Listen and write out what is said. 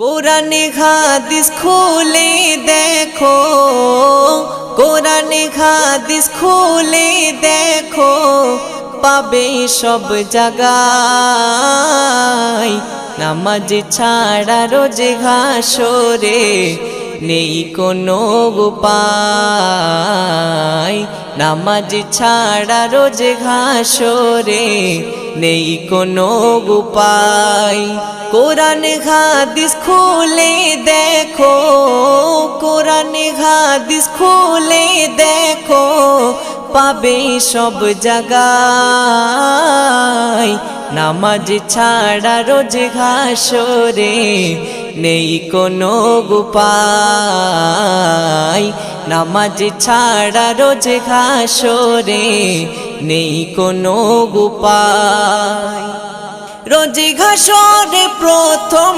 কোরআনে হাদিস খুলে দেখো, কোরআনে হাদিস খুলে দেখো, পাবে সব জায়গায়। নামাজ ছাড়া রোজে হাসরে নেই কোনো উপায়। নামাজ ছাড়া রোজে হাসরে নেই কোনো উপায়। কোরআন হাদিস খুলে দেখো, কোরআন হাদিস খুলে দেখো, পাবে সব জায়গায়। নামাজ ছাড়া রোজ হাসরে নেই কোনো উপায়। নামাজ ছাড়া রোজ হাসরে নেই কোনো উপায়। রোজ হাসরে প্রথম